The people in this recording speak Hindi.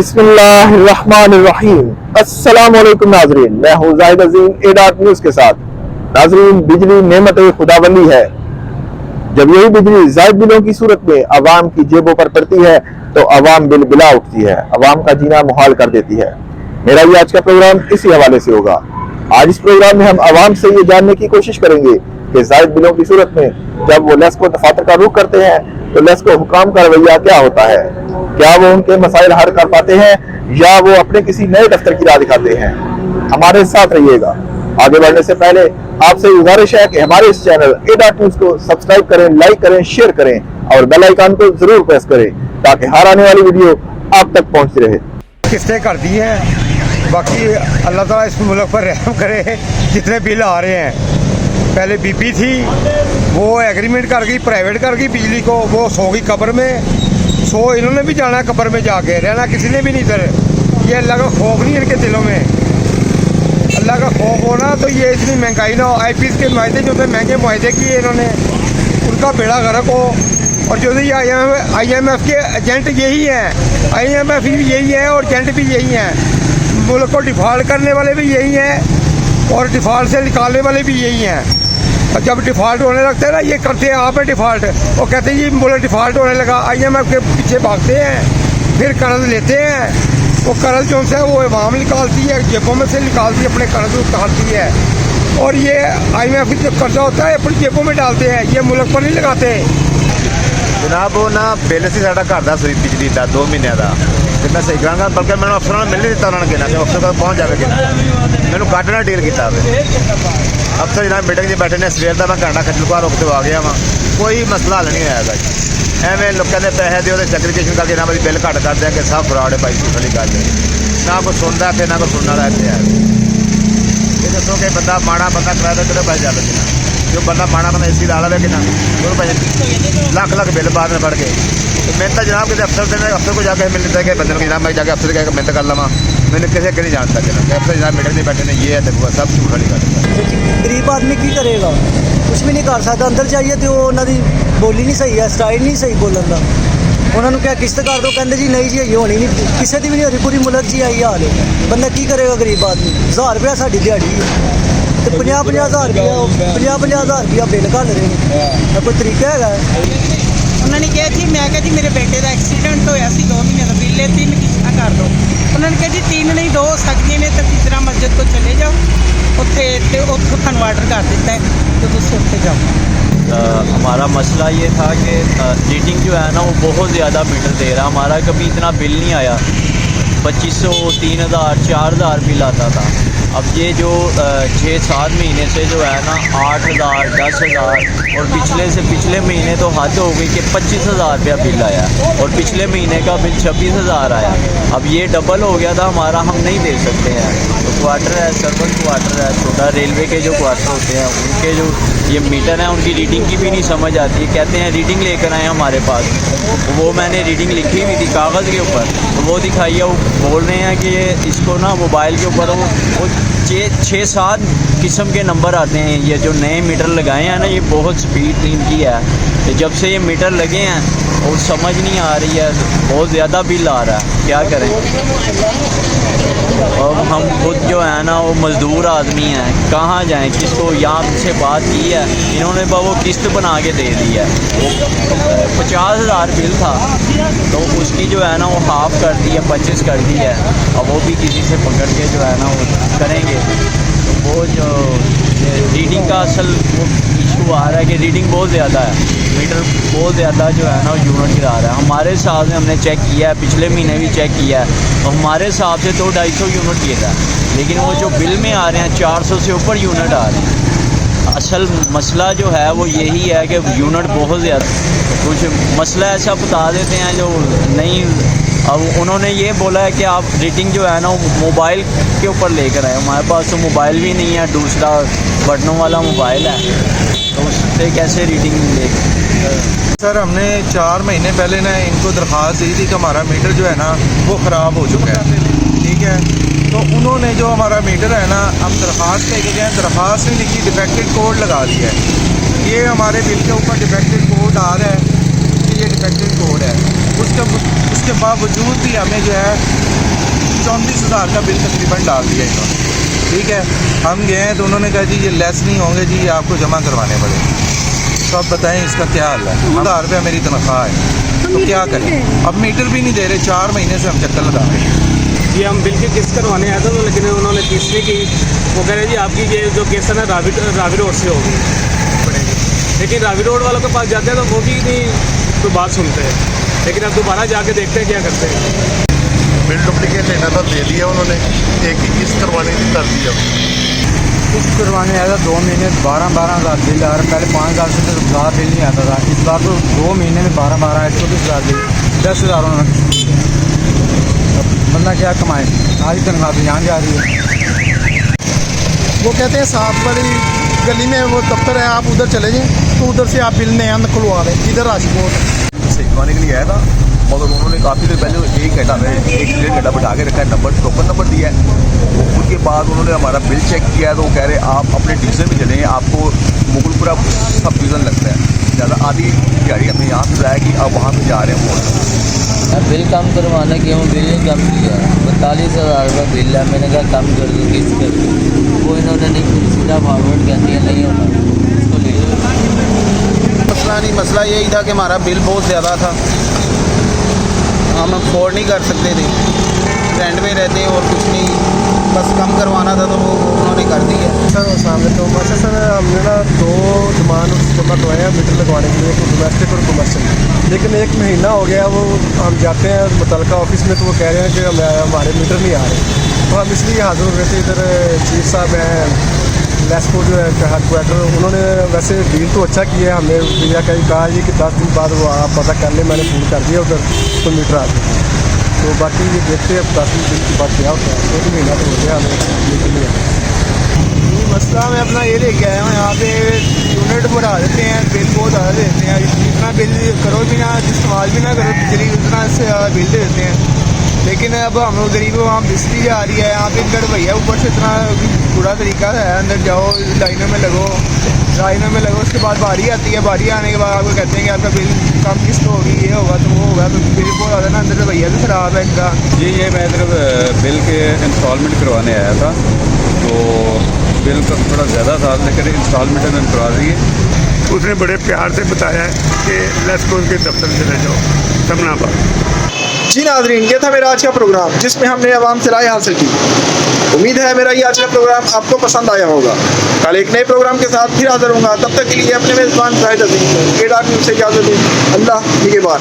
बिस्मिल्लाहिर्रहमानिर्रहीम। अस्सलाम वालेकुम नाजरीन, मैं हूँ जाहिद अजीम ए.डॉट न्यूज़ के साथ। नाजरीन, बिजली नेमत खुदाबंदी है। जब यही बिजली ज़ायद बिलों की सूरत में अवाम की जेबों पर पड़ती है तो अवाम बिल बिला उठती है, अवाम का जीना मुहाल कर देती है। मेरा ये आज का प्रोग्राम इसी हवाले से होगा। आज इस प्रोग्राम में हम अवाम से ये जानने की कोशिश करेंगे कि ज़ायद बिलों की सूरत में जब वो लेस को दफातर का रुख करते हैं तो लेस को हुकाम का रवैया क्या होता है, क्या वो उनके मसाइल हल कर पाते हैं या वो अपने किसी नए दफ्तर की राह दिखाते हैं। हमारे साथ रहिएगा। आगे बढ़ने से पहले आपसे गुजारिश है कि हमारे इस चैनल ए.डॉट न्यूज़ को सब्सक्राइब करें, लाइक करें, शेयर करें और बेल आइकन को जरूर प्रेस करें ताकि हर आने वाली वीडियो आप तक पहुंचती रहे। किस्तें कर दी हैं, बाकी अल्लाह ताला इस मुल्क पर रहम करे। जितने बिल आ रहे हैं, पहले बीपी थी, वो एग्रीमेंट कर गई, प्राइवेट कर गई बिजली को, वो सो गई कब्र में। सो इन्होंने भी जाना है कब्र में, जाके रहना किसी ने भी नहीं इधर। ये अल्लाह का खौफ नहीं इनके दिलों में। अल्लाह का खौफ होना तो ये इतनी महंगाई ना हो। IPS के मायदे जो थे, महंगे मायदे किए इन्होंने, उनका बेड़ा गर्क हो। और जो ये IMF के एजेंट यही हैं, IMF भी यही है और एजेंट भी यही हैं। मुल्क को डिफ़ॉल्ट करने वाले भी यही हैं और डिफ़ॉल्ट से निकालने वाले भी यही हैं। और जब डिफ़ॉल्ट होने लगते हैं ना, ये करते हैं आप है डिफ़ॉल्ट, वो कहते हैं जी मुल्क डिफ़ॉल्ट होने लगा, IMF के पीछे भागते हैं, फिर कर्ज लेते हैं। वो कर्ज जो है वो अवाम निकालती है, जेबों में से निकालती है, अपने कर्ज उतारती है। और ये IMF जो कर्जा होता है अपनी जेबों में डालते हैं, ये मुल्क पर नहीं लगाते। जनाब वो ना बिल से साढ़ा घर का सही बिजली का 2 महीनों का तो मैं सही करा, बल्कि मैं अफसर मिल नहीं दिता, उन्होंने कहना कि अफसर को पहुँच जाए गिना मैंने काटना डील किया। अफसर जनाब मीटिंग से बैठे ने, सवेर का मैं घंटा खजलखुआर होकर आ गया वहाँ, कोई मसला हल नहीं होया जी। एवं लोगों के पैसे दो चैक्रिफिकेशन करके ना मेरी बिल घट कर देंगे, सब फ्रॉड है भाई, वाली गल ना कोई सुनता इतने, ना कोई सुनने वाला इतने है। ये दसो कि बंदा माड़ा बंदा कराया तो कितने पैसे जाते ना, जो बंदा माड़ा बंदा AC ला लवे कि ना, वो पैसे लाख लाख बिल बाद में बढ़ गए। तो मैं तो जनाब किसी अफसर को जाकर मिल लेता है कि बंदे को जनाब मैं जाकर अफसर कह मिलता कर लवा, मैंने किसी के नहीं जानता जनाब अफसर जनाब मीटिंग में बैठे ने, ये है देखो सब झूठ वाली गल। गरीब आदमी की करेगा, कुछ भी नहीं कर सकता। अंदर जाइए तो उन्होंने बोली नहीं सही है, स्टाइल नहीं सही बोलन का। उन्होंने क्या किस्त कर दो, कहते जी नहीं जी ये होनी नहीं, किसी की भी नहीं हो रही, पूरी मुल्क जी आई हाल है। बंदा की करेगा गरीब आदमी। 1000 रुपया साड़ी दिहाड़ी है तो 50-50 रुपया 50-50 रुपया बिल घल रहे हैं, कोई तरीका है? उन्होंने कहा जी, मैं कहा जी मेरे बेटे का एक्सीडेंट होया सी 2 महीने का बिल 3 किस्तां कर दो। उन्होंने कहा जी 3 नहीं 2 हो सकती ने, तो तीसरा मस्जिद को चले जाओ, उत्थे थानू ऑर्डर कर देता है तो तुम उत्थे जाओ। हमारा मसला ये था कि रीडिंग जो है ना वो बहुत ज़्यादा मीटर दे रहा। हमारा कभी इतना बिल नहीं आया, 2500 3000 4000 बिल आता था। अब ये जो 6-7 महीने से जो है ना 8000 10,000 और पिछले महीने तो हद हो गई कि 25,000 रुपया बिल आया और पिछले महीने का बिल 26,000 आया। अब ये डबल हो गया था हमारा, हम नहीं दे सकते हैं। तो क्वार्टर है, सर्वन क्वार्टर है, छोटा रेलवे के जो क्वार्टर होते हैं उनके जो ये मीटर हैं उनकी रीडिंग की भी नहीं समझ आती है। कहते हैं रीडिंग लेकर आए हमारे पास, वो मैंने रीडिंग लिखी हुई थी कागज़ के ऊपर, तो वो दिखाई है। वो बोल रहे हैं कि इसको ना मोबाइल के ऊपर वो 6-7 किस्म के नंबर आते हैं। ये जो नए मीटर लगाए हैं ना, ये बहुत स्पीड इनकी है। तो जब से ये मीटर लगे हैं और समझ नहीं आ रही है, बहुत ज़्यादा बिल आ रहा है, क्या करें। और हम खुद जो है ना वो मज़दूर आदमी हैं, कहाँ जाएं, किसको यहाँ से बात की है, इन्होंने वो किस्त बना के दे दी है। वो 50,000 बिल था तो उसकी जो है ना वो हाफ़ कर दी है, 25 कर दी है। अब वो भी किसी से पकड़ के जो है ना वो करेंगे। तो वो जो रीडिंग का असल वो इशू आ रहा है कि रीडिंग बहुत ज़्यादा है, मीटर बहुत ज़्यादा जो है ना वो यूनिट गिरा रहा है। हमारे हिसाब से हमने चेक किया है, पिछले महीने भी चेक किया है, तो हमारे हिसाब से तो 250 यूनिट गिरा है, लेकिन वो जो बिल में आ रहे हैं 400 से ऊपर यूनिट आ रहे हैं। असल मसला जो है वो यही है कि यूनिट बहुत ज़्यादा, कुछ मसला ऐसा बता देते हैं जो नहीं। अब उन्होंने ये बोला है कि आप रीडिंग जो है ना वो मोबाइल के ऊपर लेकर आए। हमारे पास तो मोबाइल भी नहीं है, दूसरा बटनों वाला मोबाइल है, तो उससे कैसे रीडिंग ले। सर हमने 4 महीने पहले ना इनको दरख्वास्त दी थी कि हमारा मीटर जो है ना वो ख़राब हो चुका है, ठीक है। तो उन्होंने जो हमारा मीटर है ना, हम दरख्वास्त लेके गए, दरख्वास्त में लिखी डिफेक्टेड कोड लगा दिया है। ये हमारे बिल के ऊपर डिफेक्टेड कोड आ रहा है, ये डिफेक्टेड कोड है। उस उसके बावजूद भी हमें जो है 34,000 का बिल तकरीबन डाल दिया इन्होंने। ठीक है, हम गए हैं तो उन्होंने कहा जी ये लेस नहीं होंगे जी, ये आपको जमा करवाने पड़ेंगे। तो अब बताएं इसका क्या हल है? 1000 रुपया मेरी तनख्वाह है, तो क्या करें? अब मीटर भी नहीं दे रहे, 4 महीने से हम चक्कर लगा रहे हैं। जी हम बिल की किस्त करवाने आए थे, लेकिन उन्होंने किस्त नहीं की। वो कह रहे जी आपकी ये जो केस है ना रावी रोड से होगी, लेकिन रावी रोड वालों के पास जाते हैं तो वो भी नहीं कोई बात सुनते हैं। लेकिन अब दोबारा जाके देखते हैं क्या करते हैं। बिल डुप्लीकेट लेना था, दे दिया उन्होंने, एक ही किस्त करवाने की कर दिया। किस्त करवाने आया था 2 महीने 12-12 हज़ार बिल आ रहा है। पहले 5 हज़ार से तो ज़्यादा बिल नहीं आता था, इस बार तो 2 महीने में 12-12 है, 24,000 बिल, 10,000 उन्होंने। अब बंदा क्या कमाए, आज तनख्वाह तो यहाँ जा रही है। वो कहते हैं साथ वाली गली में वो दफ्तर है, आप उधर चले जाएं तो उधर से आप बिल नया खुलवा लें, इधर राजकोट सही करवाने के लिए आया था, मगर उन्होंने काफ़ी देर पहले 1 घंटा में 1-1.5 घंटा बैठा के रखा है, टोकन नंबर दिया है। उसके बाद उन्होंने हमारा बिल चेक किया तो वो कह रहे आप अपने डिवीज़न में चलें, आपको मुगलपुरा सब डिवीज़न लगता है, ज़्यादा आधी गाड़ी हमें यहाँ से जाएगी, अब वहाँ से जा रहे हैं वो। बिल कम करवाना क्यों, बिल कम किया 42,000 का बिल है। मैंने कहा कम कर दूँ, किस कर दूँ, वो इन्होंने नहीं फिर सीधा फॉरवर्ड कर दिया, नहीं होना इसको ले लो। मसला नहीं, मसला यही था कि हमारा बिल बहुत ज़्यादा था, हम अफोर्ड नहीं कर सकते थे, रेंट में रहते हैं और कुछ नहीं, बस कम करवाना था तो वो उन्होंने कर दिया। सर सामने तो बस सर हमने ना 2 डिमांड जमा करवाए हैं मीटर लगवाने के लिए, डोमेस्टिक और कमर्शियल, लेकिन 1 महीना हो गया वो हम जाते हैं मुतलका ऑफिस में तो वो कह रहे हैं कि हमारे मीटर नहीं आ रहे। तो हम इसलिए हाजिर हो गए थे, इधर चीफ साहब हैं लेस्को जो है हेड क्वार्टर, उन्होंने वैसे डील तो अच्छा किया है, हमने भैया कहा जी कि 10 दिन बाद वो आप पता कर लें, मैंने फ़ोन कर दिया उधर तो मीटर आ गया। तो बाकी ये देखते हैं 10 दिन की बात क्या होता है, 1 महीना तो हो गया हमें मीटर नहीं आया। मसला मैं अपना ये लेके आया हूँ, यहाँ पे यूनिट बढ़ा देते हैं, बिल बहुत ज़्यादा देते हैं, जितना बिल करो भी ना, इस्तेमाल भी ना करो बिजली, उतना से ज़्यादा बिल देते हैं। लेकिन अब हम लोग गरीब वहाँ बिजली आ रही है, यहाँ पे इनका भैया ऊपर से इतना बुरा तरीका है, अंदर जाओ लाइनों में लगो, उसके बाद बारी आती है, बारी आने के बाद आपको कहते हैं कि आपका बिल कम किस्त होगी, ये होगा तो वो होगा, तो बिल बहुत ज़्यादा ना अंदर से भैया भी ख़राब है इनका। जी ये मैं इधर बिल के इंस्टॉलमेंट करवाने आया था, तो बिल का थोड़ा ज़्यादा था, लेकिन इंस्टॉलमेंट इन्होंने करवा दी है। उसने बड़े प्यार से बताया है कि लेस्को के दफ्तर चले जाओ तमनाबाद। जी नाज़रीन, ये था मेरा आज का प्रोग्राम जिसमें हमने आवाम से राय हासिल की। उम्मीद है मेरा ये आज का प्रोग्राम आपको पसंद आया होगा। कल एक नए प्रोग्राम के साथ फिर हाजिर होऊंगा, तब तक के लिए अपने मेज़बान शाहिद अजीम को न्यूज़ से इजाज़त दें। अल्लाह निगहबान।